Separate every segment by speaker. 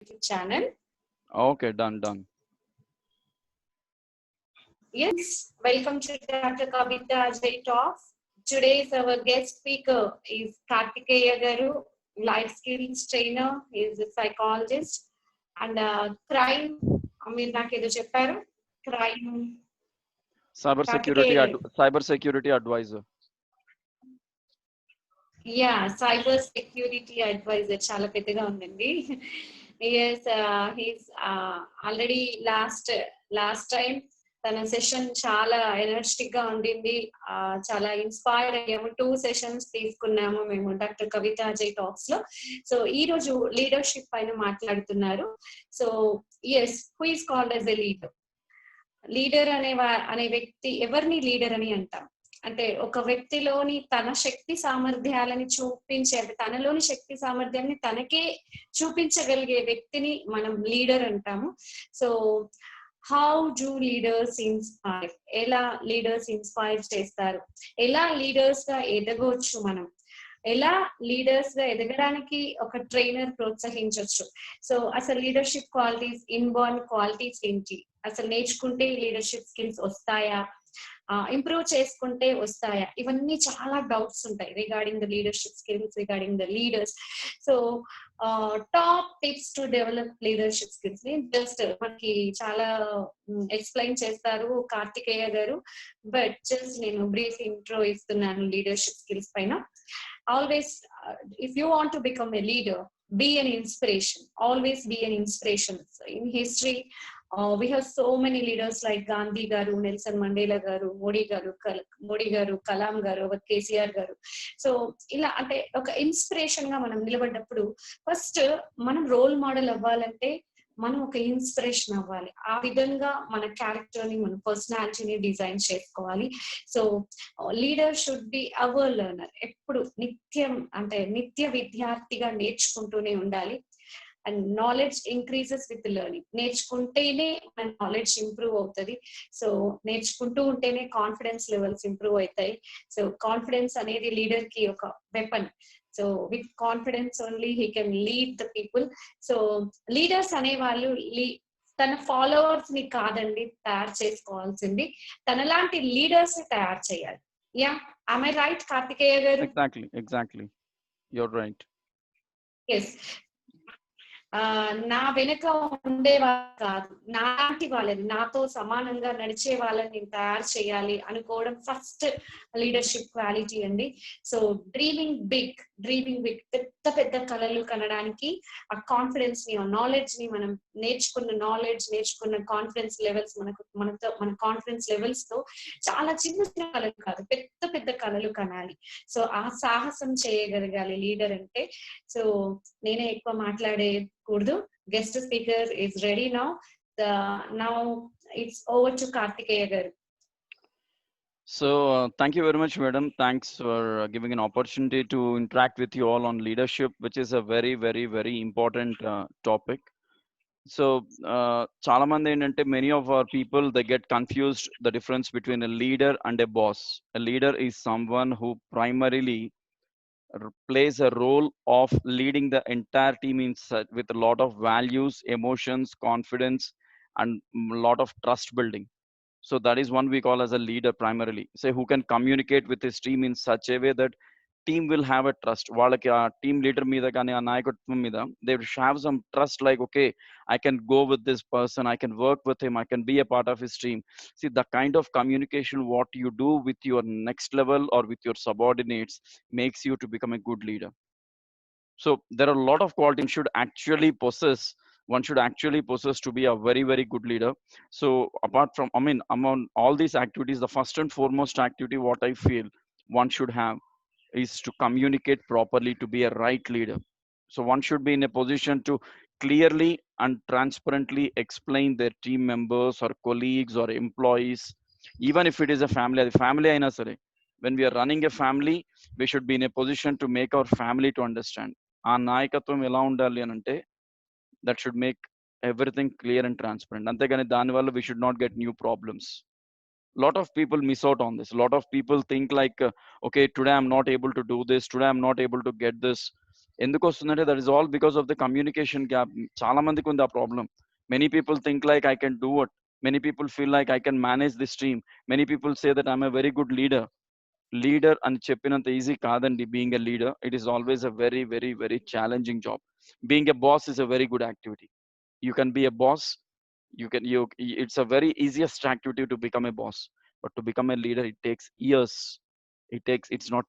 Speaker 1: YouTube channel.
Speaker 2: Okay, done.
Speaker 1: Yes, welcome to Dr. Kavita Ajay Talks. Today's our guest speaker is Kartikeya Garu, life skills trainer. He is a psychologist and crime. మీరు నాకేదో చెప్పారు crime Karthikeya
Speaker 2: Cyber security advisor.
Speaker 1: Yeah cyber security advisor చాలా పెద్దగా ఉందండి. Yes he's already last time తన session చాలా energetic గా ఉండింది. చాలా ఇన్స్పైర్ అయ్యాము. 2 సెషన్స్ తీసుకున్నాము మేము డాక్టర్ కవిత అజయ్ టాక్స్ లో. సో ఈ రోజు లీడర్షిప్ పైన మాట్లాడుతున్నారు. So yes who is called as a leader. Leader అనే వ్యక్తి ఎవరిని లీడర్ అని అంటాం అంటే ఒక వ్యక్తిలోని తన శక్తి సామర్థ్యాలని చూపించే అంటే తనలోని శక్తి సామర్థ్యాన్ని తనకే చూపించగలిగే వ్యక్తిని మనం లీడర్ అంటాము. So how do leaders inspire, ఎలా లీడర్స్ ఇన్స్పైర్ చేస్తారు, ఎలా లీడర్స్ గా ఎదగవచ్చు, మనం ఎలా లీడర్స్ గా ఎదగడానికి ఒక ట్రైనర్ ప్రోత్సహించవచ్చు. సో అసలు లీడర్షిప్ క్వాలిటీస్, ఇన్బార్న్ క్వాలిటీస్ ఏంటి, అసలు నేర్చుకుంటే లీడర్షిప్ స్కిల్స్ వస్తాయా, ఇంప్రూవ్ చేసుకుంటే వస్తాయా, ఇవన్నీ చాలా డౌట్స్ ఉంటాయి regarding the leadership skills, regarding the leaders. So top tips to develop leadership skills ని జస్ట్ మనకి చాలా ఎక్స్ప్లెయిన్ చేస్తారు కార్తికేయ గారు. బట్ జస్ట్ నేను బ్రీఫ్ ఇంట్రో ఇస్తున్నాను లీడర్షిప్ స్కిల్స్ పైన. Always if you want to become a leader, be an inspiration, always be an inspiration. In history we have so many leaders like Gandhi garu, Nelson Mandela garu, Modi garu, Kalam garu, KCR garu. So ila ante oka inspiration ga manam nilabadappudu first manam role model avvalante మనం ఒక inspiration అవ్వాలి. ఆ విధంగా మన character ని, మన పర్సనాలిటీని design చేసుకోవాలి. So leader should be our learner. ఎప్పుడు నిత్య విద్యార్థిగా నేర్చుకుంటూనే ఉండాలి. And knowledge increases with learning. నేర్చుకుంటేనే మన నాలెడ్జ్ ఇంప్రూవ్ అవుతుంది. సో నేర్చుకుంటూ ఉంటేనే కాన్ఫిడెన్స్ లెవెల్స్ ఇంప్రూవ్ అవుతాయి. సో కాన్ఫిడెన్స్ అనేది లీడర్ కి ఒక weapon. So with confidence only he can lead the people. So leaders అనే వాళ్ళు తన ఫాలోవర్స్ ని కాదండి తయారు చేసుకోవాల్సింది, తనలాంటి లీడర్స్ ని తయారు చేయాలి. Yeah, am I right Karthikeya గారు?
Speaker 2: Exactly, you're right.
Speaker 1: ఎస్. నా వెనుక ఉండే వాళ్ళు కాదు, నాలాంటి వాళ్ళని, నాతో సమానంగా నడిచే వాళ్ళని నేను తయారు చేయాలి అనుకోవడం ఫస్ట్ లీడర్షిప్ క్వాలిటీ అండి. సో డ్రీమింగ్ బిగ్, పెద్ద పెద్ద కళలు కనడానికి ఆ కాన్ఫిడెన్స్ ని, ఆ నాలెడ్జ్ ని, మనం నేర్చుకున్న కాన్ఫిడెన్స్ లెవెల్స్ మన కాన్ఫిడెన్స్ లెవెల్స్ తో చాలా చిన్న చిన్న కళలు కాదు, పెద్ద పెద్ద కళలు కనాలి. సో ఆ సాహసం చేయగలగాలి లీడర్ అంటే. సో నేనే ఎక్కువ మాట్లాడకూడదు. Guest speaker is ready now. Now it's over to Kartikeya garu.
Speaker 2: So thank you very much, madam. Thanks for giving an opportunity to interact with you all on leadership, which is a very, very, very important topic. So చాలా మంది ఏంటంటే, many of our people, they get confused the difference between a leader and a boss. A leader is someone who primarily plays a role of leading the entire team with a lot of values, emotions, confidence, and a lot of trust building. So that is one we call as a leader primarily. Say who can communicate with his team in such a way that team will have a trust. వాళ్ళకి ఆ team leader మీద కానీ ఆ నాయకత్వం మీద they have some trust, like okay, I can go with this person, I can work with him, I can be a part of his team. See, the kind of communication what you do with your next level or with your subordinates makes you to become a good leader. So there are a lot of qualities one should actually possess to be a very, very good leader. So apart from, among all these activities, the first and foremost activity what I feel one should have is to communicate properly to be a right leader. So one should be in a position to clearly and transparently explain their team members or colleagues or employees, even if it is a family aina sare. When we are running a family, we should be in a position to make our family to understand ఆ నాయకత్వం ఎలా ఉండాలి అని అంటే, that should make everything clear and transparent. అంతేగాని దానివల్ల we should not get new problems. Lot of people miss out on this. Lot of people think like okay, today I'm not able to do this, today I'm not able to get this. ఎందుకు వస్తుందంటే that is all because of the communication gap. చాలా మందికి ఉంది ఆ problem. Many people think like I can do Vat, many people feel like I can manage this team, many people say that I'm a very good leader. Leader అని చెప్పినంత easy కాదండి being a leader. It is always a very very very challenging job. Being a boss is a very good activity. You can be a boss, you it's a very easiest activity to become a boss, but to become a leader it takes years. It's not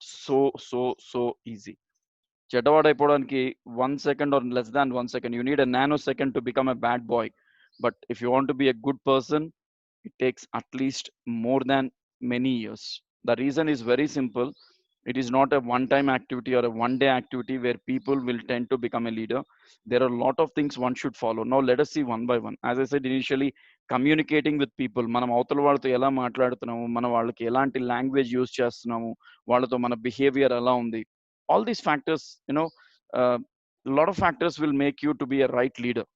Speaker 2: so easy. చెడ్డవాడైపోవడానికి 1 second or less than 1 second, you need a nanosecond to become a bad boy. But if you want to be a good person, it takes at least more than many years. The reason is very simple. It is not a one time activity or a one day activity where people will tend to become a leader. There are a lot of things one should follow. Now let us see one by one. As I said initially, communicating with people, మనం అవతల వాళ్ళతో ఎలా మాట్లాడుతున్నాము, మన వాళ్ళకి ఎలాంటి language use చేస్తున్నాము, వాళ్ళతో మన బిహేవియర్ ఎలా ఉంది, all these factors, a lot of factors will make you to be a right leader.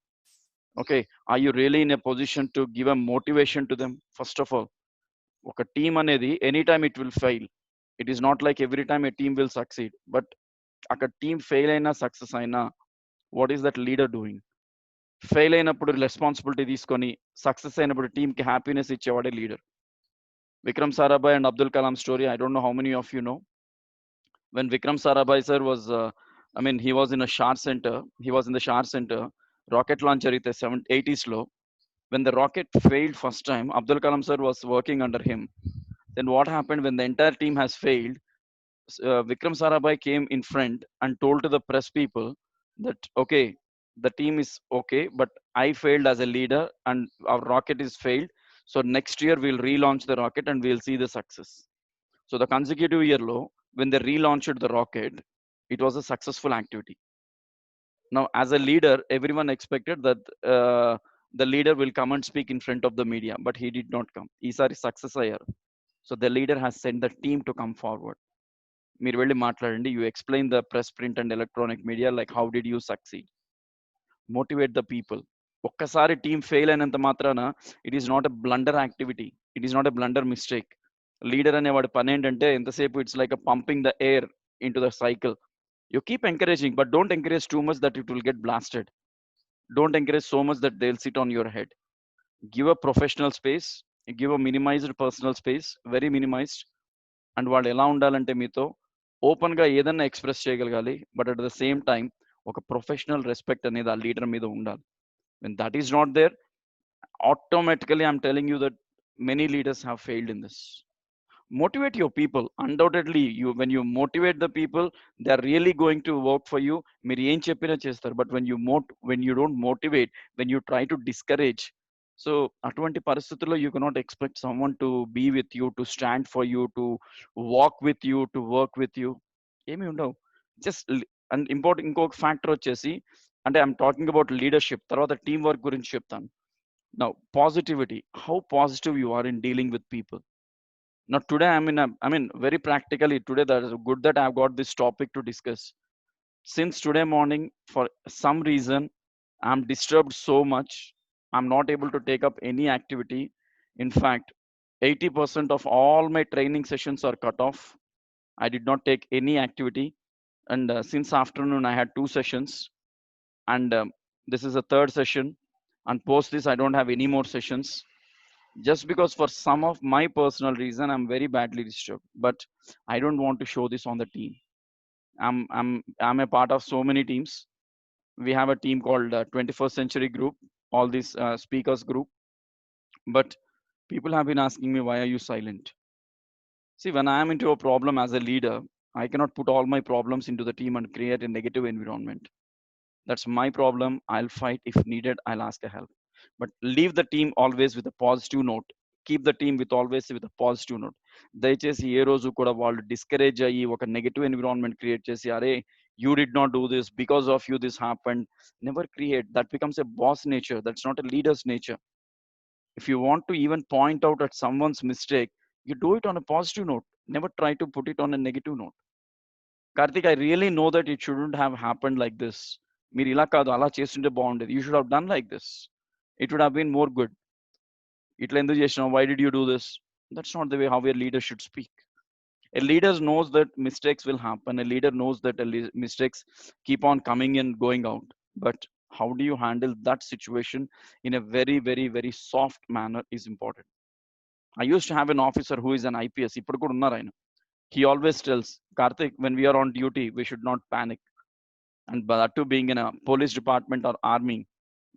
Speaker 2: Okay, are you really in a position to give a motivation to them? First of all, ఒక team అనేది any time it will fail. It is not like every time a team will succeed. But అక్కడ team fail అయినా success అయినా what is that leader doing? Fail అయినప్పుడు responsibility తీసుకొని success అయినప్పుడు టీమ్కి happiness ఇచ్చేవాడే leader. Vikram Sarabhai and Abdul Kalam story, I don't know how many of you know. When Vikram Sarabhai sir was, he was in a Shar center. He was in the Shar center. Rocket launcher ite 80s low. When the rocket failed first time, Abdul Kalam sir was working under him. Then what happened when the entire team has failed? Vikram Sarabhai came in front and told to the press people that okay, the team is okay, but I failed as a leader and our rocket is failed. So next year we'll relaunch the rocket and we'll see the success. So the consecutive year low, when they relaunched the rocket, it was a successful activity. Now, as a leader, everyone expected that the leader will come and speak in front of the media, but he did not come. Isari success ayyar. So the leader has sent the team to come forward. మీరు వెళ్ళి మాట్లాడండి. You explain the press, print and electronic media like how did you succeed. Motivate the people. ఒక్కసారి team fail అయినంత మాత్రాన it is not a blunder activity, it is not a blunder mistake. Leader అనేవాడి పని ఏంటంటే ఎంతసేపు it's like pumping the air into the cycle. You keep encouraging, but don't encourage too much that it will get blasted. Don't encourage so much that they'll sit on your head. Give a professional space, give a minimized personal space, very minimized. And వాళ్ళు ఎలా ఉండాలంటే మీతో ఓపెన్గా ఏదన్నా express చేయగలగాలి, but at the same time ఒక professional respect అనేది ఆ లీడర్ మీద ఉండాలి. When that is not there, automatically I'm telling you that many leaders have failed in this. Motivate your people. Undoubtedly, when you motivate the people, they are really going to work for you. మీరు ఏం చెప్పినా చేస్తారు. But when you don't motivate, when you try to discourage, so అటువంటి పరిస్థితుల్లో you cannot expect someone to be with you, to stand for you, to walk with you, to work with you. ఏమీ ఉండవు. Just and important ఇంకొక factor వచ్చేసి, అంటే I'm talking about leadership, తర్వాత team work గురించి చెప్తాను. Now, positivity. How positive you are in dealing with people. Now today very practically today, that is good that I've got this topic to discuss. Since today morning, for some reason, I'm disturbed so much. I'm not able to take up any activity. In fact, 80% of all my training sessions are cut off. I did not take any activity. And since afternoon, I had 2 sessions. And this is a third session. And post this, I don't have any more sessions. Just because for some of my personal reason I'm very badly disturbed, but I don't want to show this on the team. I'm a part of so many teams. We have a team called 21st Century Group, all these speakers group. But people have been asking me, why are you silent? See, when I am into a problem as a leader, I cannot put all my problems into the team and create a negative environment. That's my problem. I'll fight. If needed, I'll ask a help. But leave the team always with a positive note. Keep the team with always with a positive note. దయచేసి ఏ రోజు కూడా వాళ్ళు discourage అయ్యి ఒక negative environment create చేసి, అరే you did not do this, because of you this happened. Never create. That becomes a boss nature. That's not a leaders nature. If you want to even point out at someone's mistake, you do it on a positive note. Never try to put it on a negative note. Karthik, I really know that it shouldn't have happened like this. మీరు ఇలా కాదు, అలా చేస్తుంటే బాగుండేది. You should have done like this. It would have been more good. ఇట్లా ఎందుకు చేసినావు? Why did you do this? That's not the way how a leader should speak. A leader knows that mistakes will happen. A leader knows that mistakes keep on coming and going out. But how do you handle that situation in a very, very, very soft manner is important. I used to have an officer who is an IPS. ఇప్పుడు కూడా ఉన్నారు ఆయన. He always tells Karthik, when we are on duty, we should not panic. And but that too, being in a police department or army,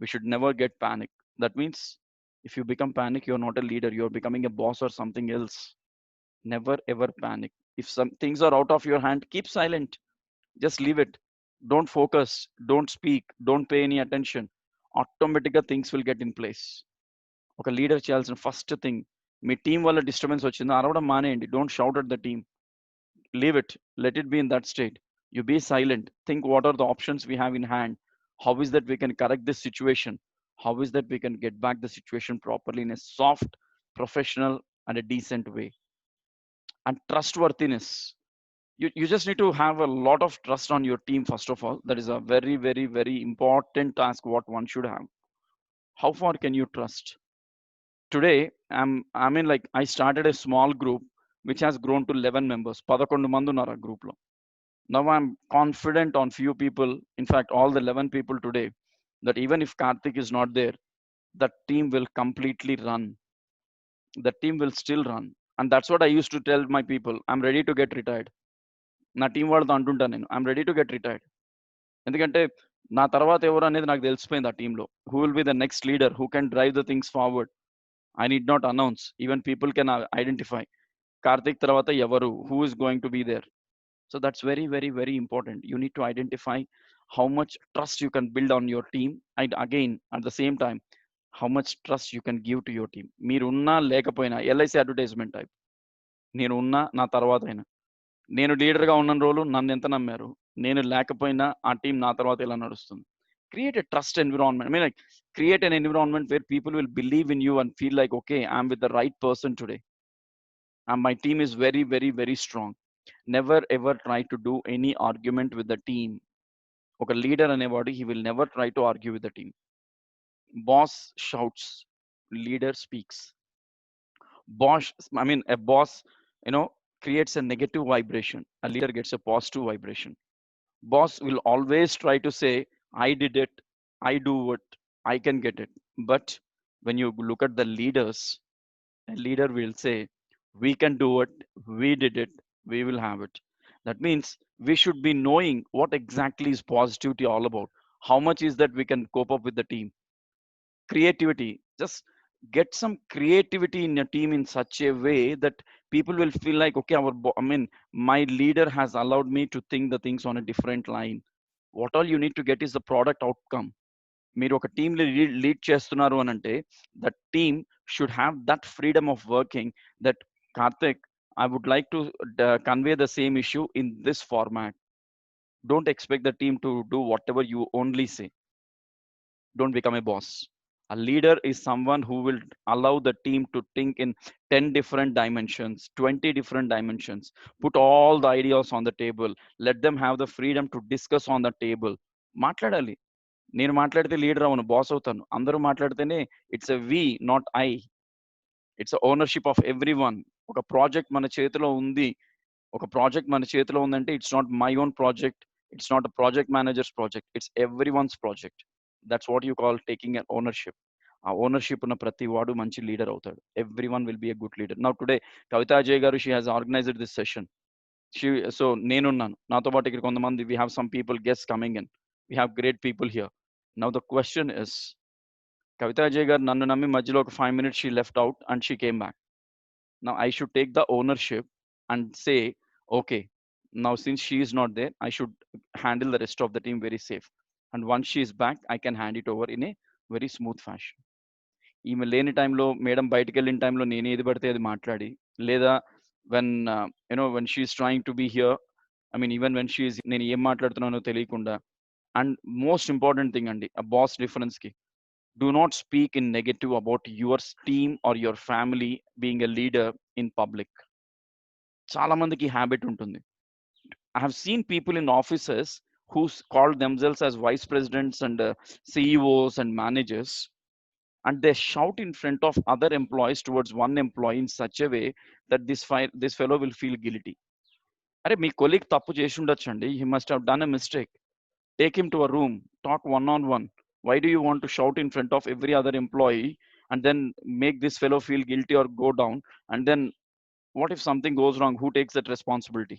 Speaker 2: we should never get panic. That means if you become panic, you're not a leader. You're becoming a boss or something else. Never ever panic. If some things are out of your hand, keep silent. Just leave it. Don't focus. Don't speak. Don't pay any attention. Automatically things will get in place. ఒక leader చేయాల్సిన first thing, మీ team వల్ల disturbance వచ్చిందో అరవడం మానేయండి. Don't shout at the team. Leave it. Let it be in that state. You be silent. Think what are the options we have in hand. How is that we can correct this situation? How is that we can get back the situation properly in a soft, professional, and a decent way? And trustworthiness. You just need to have a lot of trust on your team, first of all. That is a very, very, very important task what one should have. How far can you trust? Today, I mean, like, I started a small group which has grown to 11 members. 11 మంది ఉన్నారు ఆ group లో. Now I'm confident on few people, in fact, all the 11 people today, that even if Karthik is not there, the team will completely run. The team will still run. And that's what I used to tell my people. I'm ready to get retired. నా team వాళ్ళతో అంటుంటాను నేను, I'm ready to get retired. ఎందుకంటే నా తర్వాత ఎవరు అనేది నాకు తెలిసిపోయింది ఆ టీంలో. Who will be the next leader who can drive the things forward. I need not announce, even people can identify Karthik తర్వాత ఎవరు, who is going to be there. So that's very, very, very important. You need to identify how much trust you can build on your team. And again, at the same time, how much trust you can give to your team. మీరున్నా లేకపోయినా, LIC advertisement type, నేను ఉన్నా నా తర్వాత అయినా, నేను లీడర్గా ఉన్న రోజులు నన్ను ఎంత నమ్మారు, నేను లేకపోయినా ఆ టీం నా తర్వాత ఎలా నడుస్తుంది. Create a trust environment. I mean, like, create an environment where people will believe in you and feel like, okay, I'm with the right person today. And my team is very, very, very strong. Never ever try to do any argument with the team. ఒక leader అనేవాడు, he will never try to argue with the team. Boss shouts, leader speaks. A boss, you know, creates a negative vibration. A leader gets a positive vibration. Boss will always try to say, I did it, I do it, I can get it. But when you look at the leaders, a leader will say, we can do it, we did it, we will have it. That means we should be knowing what exactly is positivity all about. How much is that we can cope up with the team. Creativity, just get some creativity in your team in such a way that people will feel like, okay, my leader has allowed me to think the things on a different line. What all you need to get is the product outcome. మీరు ఒక team lead చేస్తున్నారు అని అంటే that team should have that freedom of working that Karthik, I would like to convey the same issue in this format. Don't expect the team to do whatever you only say. Don't become a boss. A leader is someone who will allow the team to think in 10 different dimensions, 20 different dimensions. Put all the ideas on the table. Let them have the freedom to discuss on the table. మాట్లాడాలి. నేను మాట్లాడితే leader అవును, boss అవుతాను. అందరూ మాట్లాడితేనే it's a we, not I. It's ownership of everyone. ఒక project మన చేతిలో ఉంది, ఉందంటే it's not my own project, it's not a project manager's project, it's everyone's project. That's what you call taking an ownership. ఆ ownership ఉన్న ప్రతి వాడు మంచి లీడర్ అవుతాడు. Everyone will be a good leader. Now today Kavitha Ajay garu, she has organised this session. So నేనున్నాను, నాతో పాటు ఇక్కడ కొంతమంది, we have some people guest coming in, we have great people here. Now the question is, Kavitha Ajay garu నన్ను నమ్మి మధ్యలో ఒక 5 minutes she left out and she came back. Now I should take the ownership and say, okay, now since she is not there, I should handle the rest of the team very safe. And once she is back, I can hand it over in a very smooth fashion. ఈమె లేని టైంలో, madam బయటకు వెళ్ళిన టైంలో నేను ఏది పడితే అది మాట్లాడి, లేదా when when she's trying to be here, even when she's, నేను ఏం మాట్లాడుతున్నానో తెలియకుండా. అండ్ మోస్ట్ ఇంపార్టెంట్ థింగ్ అండి, ఆ boss డిఫరెన్స్కి, do not speak in negative about your team or your family being a leader in public. చాలా మందికి habit ఉంటుంది. I have seen people in offices who call themselves as vice presidents and CEOs and managers, and they shout in front of other employees towards one employee in such a way that this fellow will feel guilty. అరే మీ colleague తప్పు చేసి ఉండొచ్చండి, he must have done a mistake. Take him to a room, talk one on one. Why do you want to shout in front of every other employee and then make this fellow feel guilty or go down? And then what if something goes wrong? Who takes that responsibility?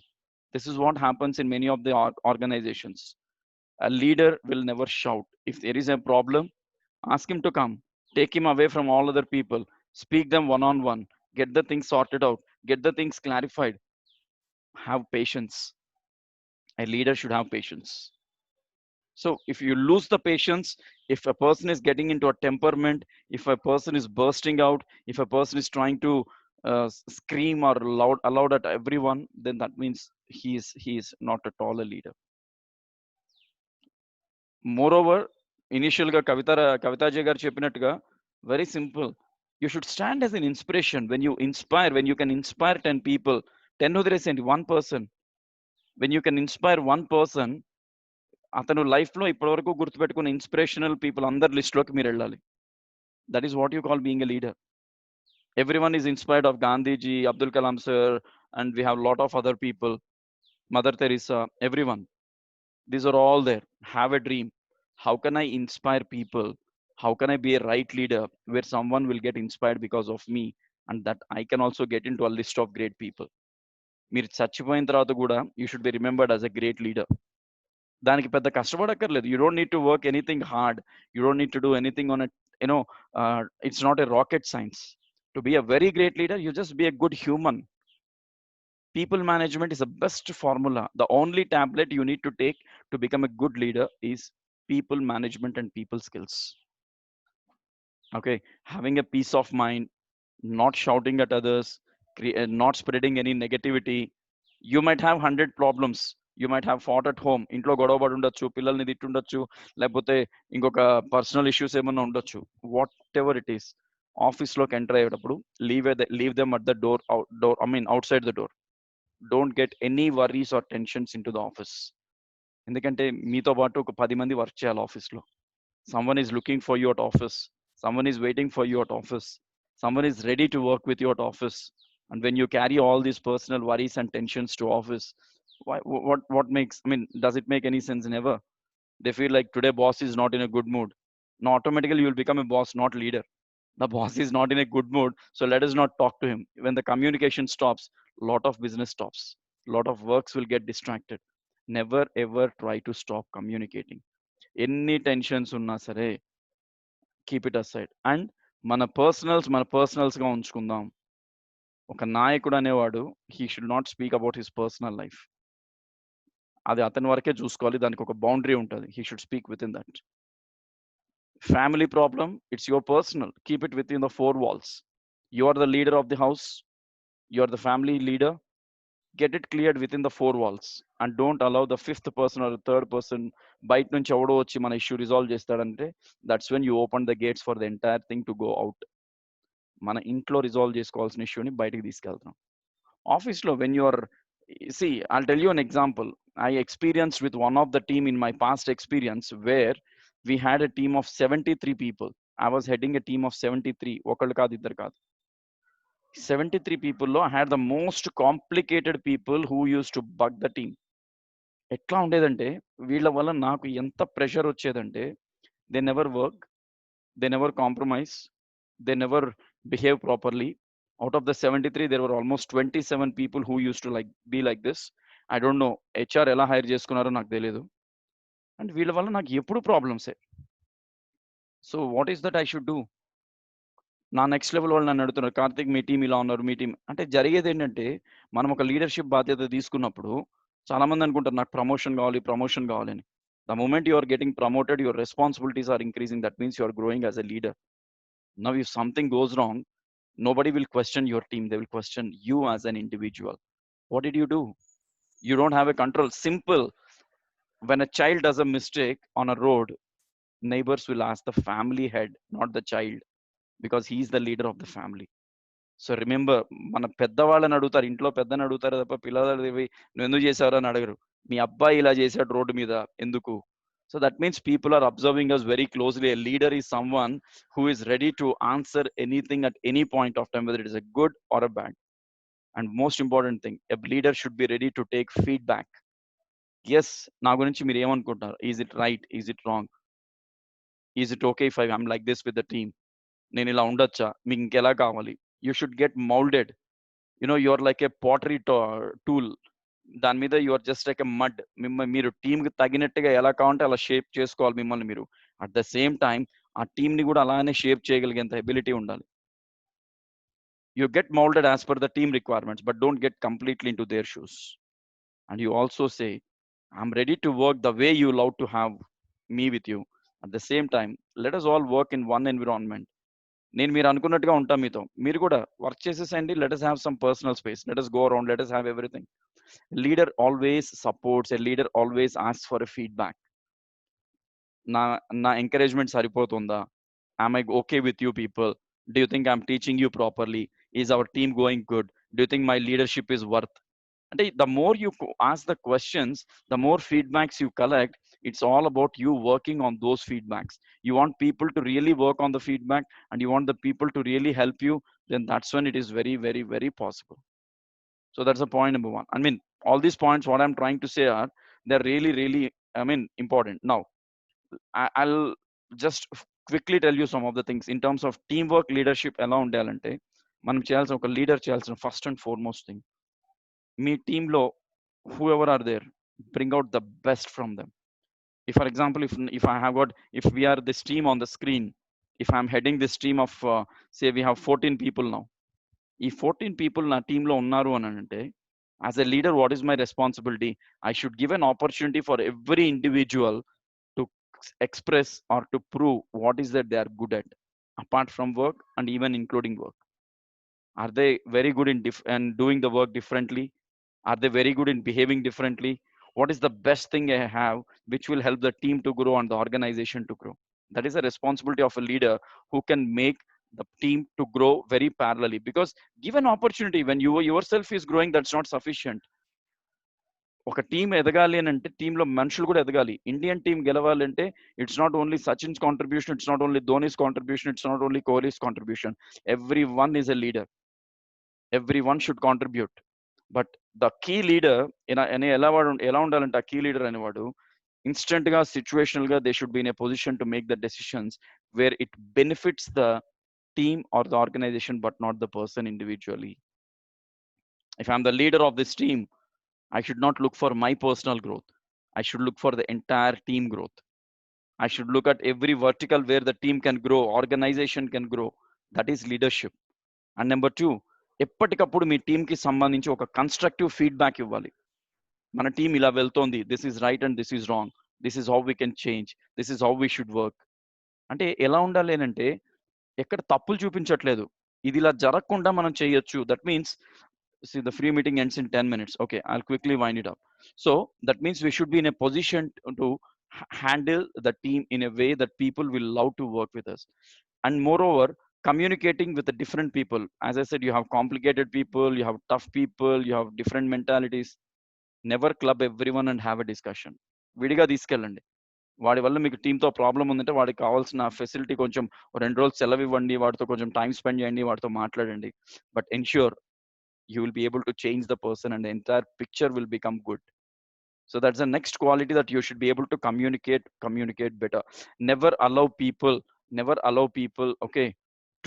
Speaker 2: This is what happens in many of the organizations. A leader will never shout. If there is a problem, ask him to come, take him away from all other people, speak them one on one, get the things sorted out, get the things clarified. Have patience. A leader should have patience. So if you lose the patience, if a person is getting into a temperament, if a person is bursting out, if a person is trying to scream or loud at everyone, then that means he is not at all a leader. Moreover, initial ga Kavitaji garu cheppinattuga, very simple. You should stand as an inspiration. When you inspire, when you can inspire 10 people, 10 వదిలేసేయండి, one person. When you can inspire one person, అతను లైఫ్లో ఇప్పటివరకు గుర్తుపెట్టుకున్న inspirational people అందరి లిస్ట్లోకి మీరు వెళ్ళాలి. That is what you call being a leader. Everyone is inspired of Gandhiji, Abdul Kalam sir, and we have a lot of other people, Mother Teresa, everyone. These are all there. Have a dream. How can I inspire people? How can I be a right leader where someone will get inspired because of me, and that I can also get into a list of great people? మీరు చచ్చిపోయిన తర్వాత కూడా you should be remembered as a great leader. దానికి పెద్ద కష్టపడక్కర్లేదు. You don't need to work anything hard. You don't need to do anything on a, it's not a rocket science. To be a very great leader, you just be a good human. People management is the best formula. The only tablet you need to take to become a good leader is people management and people skills. Okay, having a peace of mind, not shouting at others, not spreading any negativity. You might have 100 problems. You might have fought at home. ఇంట్లో గొడవ పడి ఉండొచ్చు, పిల్లల్ని తిట్టుండొచ్చు, లేకపోతే ఇంకొక personal issues ఏమన్నా ఉండొచ్చు. Whatever it is, ఆఫీస్లోకి ఎంటర్ అయ్యేటప్పుడు leave them at the outside the door. Don't get any worries or tensions into the office. ఎందుకంటే మీతో పాటు ఒక 10 మంది వర్క్ చేయాలి ఆఫీస్లో. Someone is looking for you at office. Someone is waiting for you at office. Someone is ready to work with you at office. And when you carry all these personal worries and tensions to office, what makes, I mean, does it make any sense? Never. They feel like today boss is not in a good mood. Now automatically you will become a boss, not leader. The boss is not in a good mood, so let us not talk to him. When the communication stops, lot of business stops. Lot of works will get distracted. Never ever try to stop communicating. ఎన్ని tensions ఉన్నా సరే keep it aside. And మన పర్సనల్స్గా ఉంచుకుందాం. ఒక నాయకుడు అనేవాడు he should not speak about his personal life. అది అతని వరకే చూసుకోవాలి. దానికి ఒక బౌండరీ ఉంటుంది. He should speak with in that. Family problem, it's your personal. Keep it with in the 4 walls. You are the leader of the house. You are the family leader. Get it cleared within the 4 walls and don't allow the 5th person or the 3rd person బయట నుంచి ఎవడో వచ్చి మన issue resolve చేస్తాడంటే that's when you open the gates for the entire thing to go out. మన ఇంట్లో resolve చేసుకోవాల్సిన ఇష్యూని బయటికి తీసుకెళ్తాం. ఆఫీస్లో when you are, see, I'll tell you an example. I experienced with one of the team in my past experience where we had a team of 73 people. I was heading a team of 73. ఒకళ్ళు కాదు, ఇద్దరు కాదు, 73 people లో I had the most complicated people who used to bug the team. ఎట్లా ఉండేదంటే వీళ్ళ వల్ల నాకు ఎంత ప్రెషర్ వచ్చేదంటే they never work, they never compromise, they never behave properly. Out of the 73 there were almost 27 people who used to be like this. I don't know HR ఎలా hire చేసుకున్నారో నాకు తెలియదు. అండ్ వీళ్ళ వల్ల నాకు ఎప్పుడు ప్రాబ్లమ్సే. So what is that I should do? నా నెక్స్ట్ లెవెల్ వాళ్ళు నన్ను అడుగుతున్నారు, కార్తిక్ మీ టీం ఇలా ఉన్నారు, మీ టీం అంటే జరిగేది ఏంటంటే మనం ఒక లీడర్షిప్ బాధ్యత తీసుకున్నప్పుడు చాలా మంది అనుకుంటారు నాకు ప్రమోషన్ కావాలని. The moment you are getting promoted, your responsibilities are increasing. That means you are growing as a leader. Now if something goes wrong, nobody will question your team, they will question you as an individual. What did you do? You don't have a control. Simple. When a child does a mistake on a road, neighbors will ask the family head, not the child, because he is the leader of the family. So remember, మన పెద్దవాళ్ళని అడుగుతారు, ఇంట్లో పెద్దని అడుగుతారు తప్ప పిల్లలు నువ్వు ఎందుకు చేశారు అని అడగరు. మీ అబ్బాయి ఇలా చేశాడు రోడ్డు మీద ఎందుకు? So that means people are observing us very closely. A leader is someone who is ready to answer anything at any point of time, whether it is a good or a bad. And most important thing, a leader should be ready to take feedback. Yes, నా గురించి మీరు ఏమనుకుంటారు? Is it right? Is it wrong? Is it okay if I'm like this with the team? నేను ఇలా ఉండొచ్చా? మీకు ఇంకెలా కావాలి? You should get molded. You're like a pottery tool. దాని మీద your just like a mud. మీరు టీంకి తగినట్టుగా ఎలా కావాలంటే అలా షేప్ చేసుకోవాలి మిమ్మల్ని మీరు. అట్ ద సేమ్ టైం ఆ టీంని కూడా అలానే షేప్ చేయగలిగేంత ఎబిలిటీ ఉండాలి. You get molded as per the team requirements, but don't get completely into their shoes. And you also say, I'm ready to work the way you love to have me with you. At the same time, let us all work in one environment. నేను మీరు అనుకున్నట్టుగా ఉంటాం మీతో. మీరు కూడా work చేసేసండి. Let us have some personal space. Let us go around. Let us have everything. A leader always supports. A leader always asks for a feedback. నా నా ఎంకరేజ్మెంట్ సరిపోతుందా? Am I okay with you people? Do you think I'm teaching you properly? Is our team going good? Do you think my leadership is worth? And the more you ask the questions, the more feedbacks you collect. It's all about you working on those feedbacks. You want people to really work on the feedback, and you want the people to really help you. Then that's when it is very, very, very possible. So that's the point number one. I mean, all these points, what I'm trying to say are, they're really, really, important. Now, I'll just quickly tell you some of the things in terms of team work leadership ఎలా ఉండాలంటే, మనం చేయాల్సిన ఒక leader చేయాల్సిన first and foremost thing, మీ టీంలో whoever are there, bring out the best from them. If for example, if we are this team on the screen, if I'm heading this team of say we have 14 people now, ఈ 14 people నా టీంలో ఉన్నారు అని అంటే, as a leader what is my responsibility? I should give an opportunity for every individual to express or to prove what is that they are good at, apart from work and even including work. Are they very good in and doing the work differently? Are they very good in behaving differently? What is the best thing I have which will help the team to grow and the organization to grow? That is a responsibility of a leader who can make the team to grow very parallelly. Because given opportunity, when you yourself is growing, that's not sufficient. ఒక team ఎదగాలి అని అంటే టీంలో మనుషులు కూడా ఎదగాలి. Indian team గెలవాలంటే it's not only Sachin's contribution, it's not only Dhoni's contribution, it's not only Kohli's contribution. Everyone is a leader. Everyone should contribute. But the key leader ఎలా ఉండాలంటే, ఆ కీ లీడర్ అనేవాడు ఇన్స్టెంట్ గా, సిచ్యువేషనల్ గా, they should be in a position to make the decisions where it benefits the team or the organisation, but not the person individually. If I'm the leader of this team, I should not look for my personal growth. I should look for the entire team growth. I should look at every vertical where the team can grow, organization can grow. That is leadership. And number two, ఎప్పటికప్పుడు మీ టీంకి సంబంధించి ఒక constructive feedback ఇవ్వాలి. మన team ఇలా వెళ్తోంది, this is right and this is wrong, this is how we can change, this is how we should work. అంటే ఎలా ఉండాలి అంటే, ఎక్కడ తప్పులు చూపించట్లేదు, ఇది ఇలా జరగకుండా మనం చేయొచ్చు. That means, see, the free meeting ends in 10 minutes. Okay, I'll quickly wind it up. So that means we should be in a position to handle the team in a way that people will love to work with us. And moreover, communicating with the different people. As I said, you have complicated people, you have tough people, you have different mentalities. Never club everyone and have a discussion. విడిగా తీసుకెళ్ళండి. వాడి వల్ల మీకు టీంతో problem ఉందంటే, వాడికి కావాల్సిన facility కొంచెం 2 రోజులు సెలవు ఇవ్వండి, వాడితో కొంచెం టైం స్పెండ్ చేయండి, వాడితో మాట్లాడండి. But ensure you will be able to change the person and the entire picture will become good. So that's the next quality, that you should be able to communicate better. Never allow people, okay,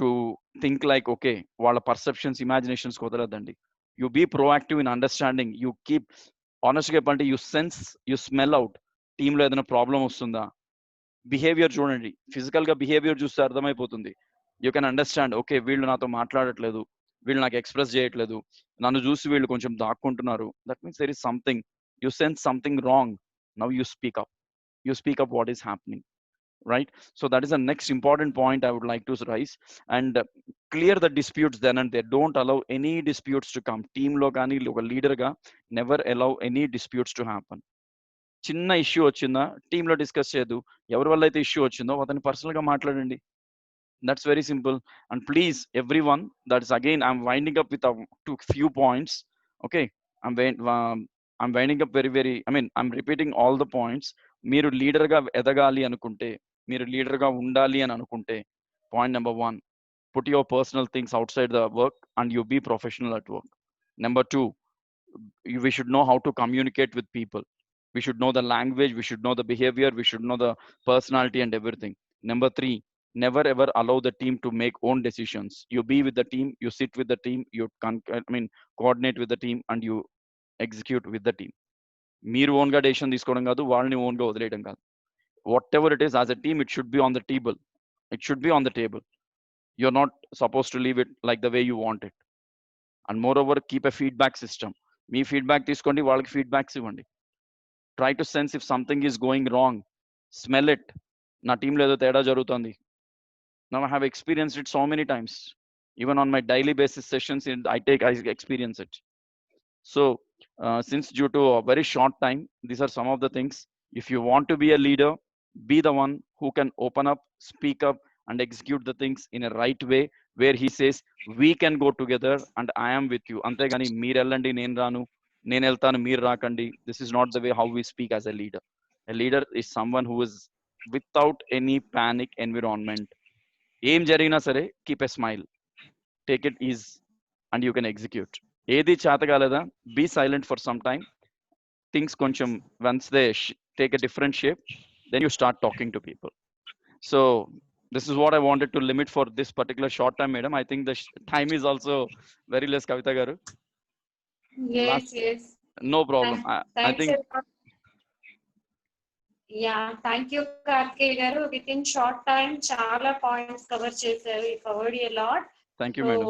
Speaker 2: to think like, okay, వాళ్ళ perceptions, imaginations కుదరదండి. You be proactive in understanding. You keep honestly చెప్పండి, you sense, you smell out టీంలో ఏదైనా problem వస్తుందా. Behaviour చూడండి, physical గా behaviour చూస్తే అర్థమైపోతుంది. యూ కెన్ అండర్స్టాండ్, ఓకే, వీళ్ళు నాతో మాట్లాడట్లేదు, వీళ్ళు నాకు ఎక్స్ప్రెస్ చేయట్లేదు, నన్ను చూసి వీళ్ళు కొంచెం దాక్కుంటున్నారు. That means there is something, you sense something wrong. Now you speak up what is happening, right? So that is the next important point I would like to raise. And clear the disputes then and there. Don't allow any disputes to come. Team lo gaani oka leader ga never allow any disputes to happen. చిన్న issue వచ్చిందా టీంలో discuss చేయదు. ఎవరి వల్ల అయితే issue వచ్చిందో అతన్ని personal గా మాట్లాడండి. That's very simple. And please, everyone, that is again, I'm winding up with a few points. Okay, I'm winding up very, I'm repeating all the points. మీరు లీడర్ గా ఎదగాలి అనుకుంటే, మీరు లీడర్ గా ఉండాలి అని అనుకుంటే, point number 1, put your personal things outside the work and you be professional at work. Number two, we should know how to communicate with people. We should know the language, we should know the behavior, we should know the personality and everything. Number three, never ever allow the team to make own decisions. You be with the team, you sit with the team, you coordinate with the team, and you execute with the team. మీరు ఓన్గా decision తీసుకోవడం కాదు, వాళ్ళని ఓన్గా వదిలేయడం కాదు. What ever it is, as a team it should be on the table. It should be on the table. You're not supposed to leave it like the way you want it. And moreover, keep a feedback system. Me feedback తీసుకోండి, వాళ్ళకి feedbacks ఇవ్వండి. Try to sense if something is going wrong. Smell it. నా టీంలో ఏదో తేడా జరుగుతుంది. Now I have experienced it so many times. Even on my daily basis sessions, I experience it. So since due to a very short time, these are some of the things. If you want to be a leader, be the one who can open up, speak up, and execute the things in a right way, where he says we can go together and I am with you. Antegani meer ellandi nen ranu, nen eltanu meer raakandi. This is not the way how we speak as a leader. A leader is someone who is without any panic environment. ఏం జరిగినా సరే keep a smile, take it easy, and you can execute. ఏది చేత కాలేదా, be silent for some time. Things కొంచెం once they take a different shape, then you start talking to people. So this is what I wanted to limit for this particular short time, madam. I think the time is also very less, Kavita garu.
Speaker 1: Yes, yes.
Speaker 2: No problem. I think
Speaker 1: thank you Karthikeya garu. Within short time చాలా points cover చేశారు. You covered a lot.
Speaker 2: Thank you, madam.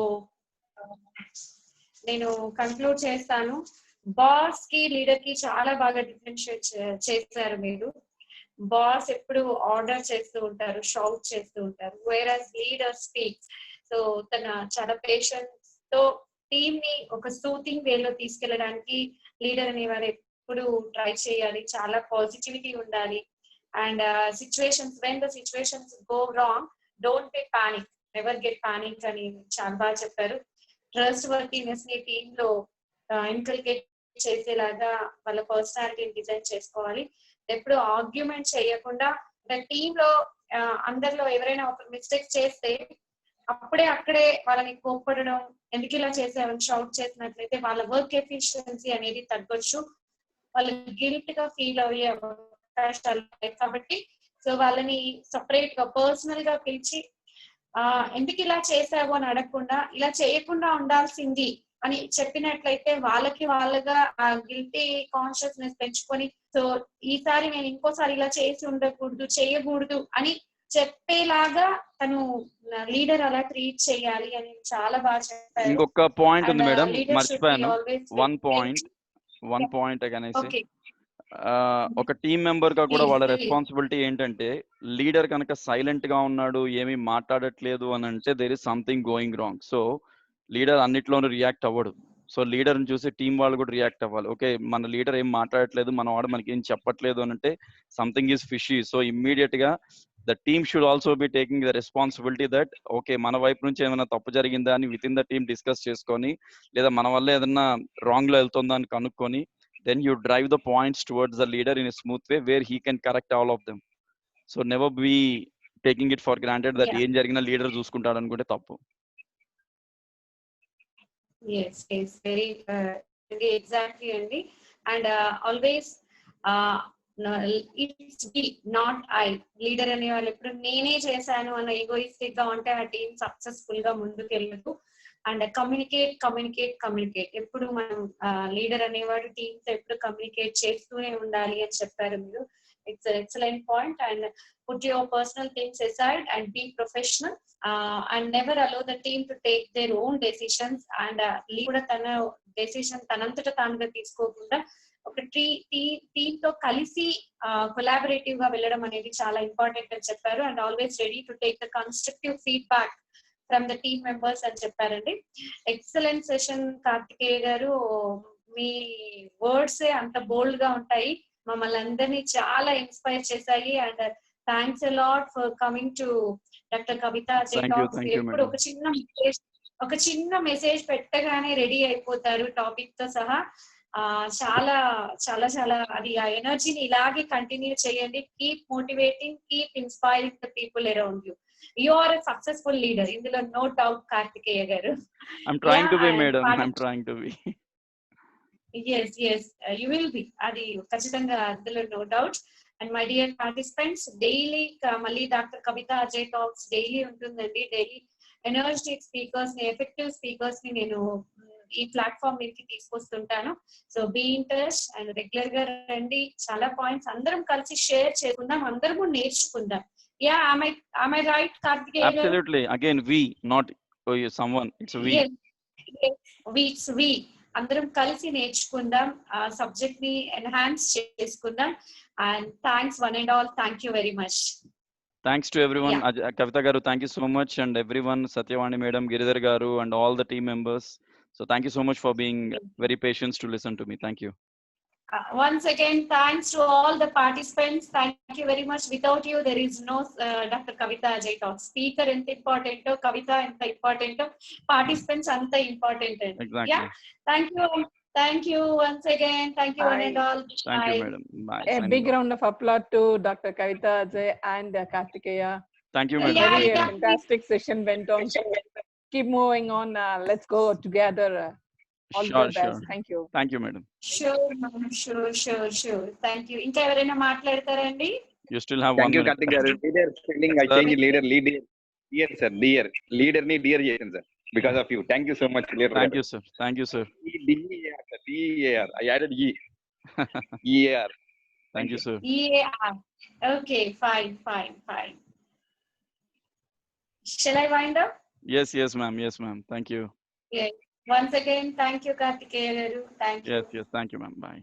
Speaker 1: నేను conclude చేస్తాను. Boss కి leader కి చాలా బాగా differentiate చేశారు మీరు. బాస్ ఎప్పుడు ఆర్డర్ చేస్తూ ఉంటారు, షౌట్ చేస్తూ ఉంటారు, వేరస్ లీడర్ స్పీక్స్. సో తన చాలా పేషెన్స్ తో టీమ్ ని ఒక సూతింగ్ వేలో తీసుకెళ్ళడానికి లీడర్ అనేవారు ఎప్పుడు ట్రై చేయాలి. చాలా పాజిటివిటీ ఉండాలి. And situations, when the situations go wrong, don't be panic, never get panic అని చాలా బాగా చెప్పారు. ట్రస్ట్ వర్తీనెస్ ని టీమ్ లో ఇన్కల్కేట్ చేసేలాగా వాళ్ళ పర్సనాలిటీని డిజైన్ చేసుకోవాలి. ఎప్పుడు ఆర్గ్యుమెంట్ చేయకుండా, టీమ్ లో అందరిలో ఎవరైనా ఒక మిస్టేక్ చేస్తే అక్కడే వాళ్ళని కోప్పడడం, ఎందుకు ఇలా చేసావని షౌట్ చేసినట్లయితే వాళ్ళ వర్క్ ఎఫిషియన్సీ అనేది తగ్గొచ్చు. వాళ్ళు గిల్ట్ గా ఫీల్ అయ్యే అవకాశాలు. కాబట్టి సో వాళ్ళని సపరేట్ గా పర్సనల్ గా పిలిచి ఎందుకు ఇలా చేసావు అని అడగకుండా, ఇలా చేయకుండా ఉండాల్సింది అని చెప్పినట్లయితే వాళ్ళగా ఆ గిల్టీ కాన్షియస్నెస్ పెంచుకొని, సో ఈసారి నేను ఇంకోసారి ఇలా చేసి ఉండకూడదు, చేయకూడదు అని చెప్పేలాగా తను లీడర్ అలా ట్రీట్ చేయాలి అని చాలా బాగా చెప్పారు.
Speaker 2: ఇంకొక పాయింట్ ఉంది మేడం, మర్చిపోయాను. One point again I say, ఒక టీమ్ మెంబర్ గా కూడా వాళ్ళ రెస్పాన్సిబిలిటీ ఏంటంటే, లీడర్ కనుక సైలెంట్ గా ఉన్నాడు, ఏమీ మాట్లాడట్లేదు అని అంటే there is something going wrong. So leader అన్నిట్లోనూ రియాక్ట్ అవ్వడు. సో లీడర్ని చూసి టీం వాళ్ళు కూడా రియాక్ట్ అవ్వాలి. ఓకే, మన లీడర్ ఏం మాట్లాడట్లేదు, మన వాడు మనకి ఏం చెప్పట్లేదు అని అంటే something is fishy. So immediate గా the team should also be taking the responsibility that okay, మన వైపు నుంచి ఏమైనా తప్పు జరిగిందా అని within the team discuss చేసుకొని, లేదా మన వల్ల ఏదైనా రాంగ్ లో వెళ్తుందా అని కనుక్కొని, then you drive the points towards the leader in a smooth way where he can correct all of them. So never be taking it for granted that ఏం జరిగినా లీడర్ చూసుకుంటాడు అనుకుంటే తప్పు.
Speaker 1: Yes, very exactly అండి. And always it's we, not I. Leader అనే వాళ్ళు ఎప్పుడు నేనే చేశాను అన్న ఈగోయిస్టిక్ గా ఉంటే ఆ టీం సక్సెస్ఫుల్ గా ముందుకు వెళ్ళదు. అండ్ కమ్యూనికేట్ ఎప్పుడు మనం లీడర్ అనేవాడు టీమ్ తో ఎప్పుడు కమ్యూనికేట్ చేస్తూనే ఉండాలి అని చెప్పారు మీరు. It's excellent point. And put your personal things aside and be professional and never allow the team to take their own decisions. And కూడా తన డెసిషన్ తనంతట తానుగా తీసుకోకుండా ఒక టీమ్ తో కలిసి కొలాబరేటివ్ గా వెళ్ళడం అనేది చాలా ఇంపార్టెంట్ అని చెప్పారు. And always ready to take the constructive feedback from the team members అని చెప్పారండి. ఎక్సలెంట్ సెషన్ కార్తికేయ గారు. మీ వర్డ్స్ అంత బోల్డ్ గా ఉంటాయి, మమ్మల్ని అందరినీ చాలా ఇన్స్పైర్ చేశాయి. And thanks a lot for coming to Doctor Kavitha. ఎప్పుడు ఒక చిన్న మెసేజ్ పెట్టగానే రెడీ అయిపోతారు టాపిక్ తో సహా. చాలా చాలా చాలా అది ఆ ఎనర్జీని ఇలాగే కంటిన్యూ చేయండి. Keep motivating, keep inspiring the people around you. You are a successful leader. ఇందులో no doubt, కార్తికేయ గారు.
Speaker 2: I'm trying
Speaker 1: Yeah,
Speaker 2: to be,
Speaker 1: and
Speaker 2: madam. I'm trying to be.
Speaker 1: yes, yes, you will be. అది ఖచ్చితంగా అందులో no doubt. And my dear participants, daily మళ్ళీ Doctor Kavitha Ajay talks daily ఉంటుందండి. Daily energetic speakers ని, effective speakers ని నేను ఈ platform మీదకి తీసుకొస్తుంటాను. So be in touch and regular గా రండి. చాలా పాయింట్స్ అందరం కలిసి షేర్ చేసుకుందాం, అందరము నేర్చుకుందాం. Yeah, am I right, Karthikeya garu?
Speaker 2: Absolutely. Again, we, not someone. It's we.
Speaker 1: Yes, yes, we అందరం కలిసి నేర్చుకుందాం, ఆ సబ్జెక్ట్ ని ఎన్హాన్స్ చేసుకుందాం. And thanks one and all. Thank you very much.
Speaker 2: Thanks to everyone. Kavita garu, thank you so much, and everyone, Satyavani madam, Giridhar garu, and all the team members. So thank you so much for being very patient to listen to me. Thank you.
Speaker 1: Once again, thanks to all the participants. Thank you very much. Without you, there is no Dr. Kavita Ajay Talk. Speaker enta important, Kavita enta important, participants anta important.
Speaker 2: Exactly.
Speaker 1: Yeah. Thank you once again. Thank you one and all.
Speaker 2: Thank you, madam. Bye.
Speaker 3: A big round of applause to Dr. Kavita Ajay and Kartikeya.
Speaker 2: Thank you, madam.
Speaker 3: Very fantastic session went on. Keep moving on. Let's go together. All the best. Thank you.
Speaker 2: Thank you, madam.
Speaker 1: Sure. Thank you. ఇంకా ఎవరైనా మాట్లాడతారండి?
Speaker 2: You still have
Speaker 4: Thank
Speaker 2: 1
Speaker 4: you,
Speaker 2: minute.
Speaker 4: Karthik garu. Leader spelling I change leader. Dear sir, dear. Leader ni dear chesanu sir. Because of you. Thank you so much, leader.
Speaker 2: Thank you, sir. Thank you, sir.
Speaker 4: D-E-A-R. I added E. E-A-R.
Speaker 2: Thank you, sir.
Speaker 1: Yeah. Okay, fine. Shall I wind up?
Speaker 2: Yes, ma'am. Yes, ma'am. Thank you.
Speaker 1: Yeah. Once again, thank you, Kartikeya garu. Thank you.
Speaker 2: Yes. Thank you, ma'am. Bye.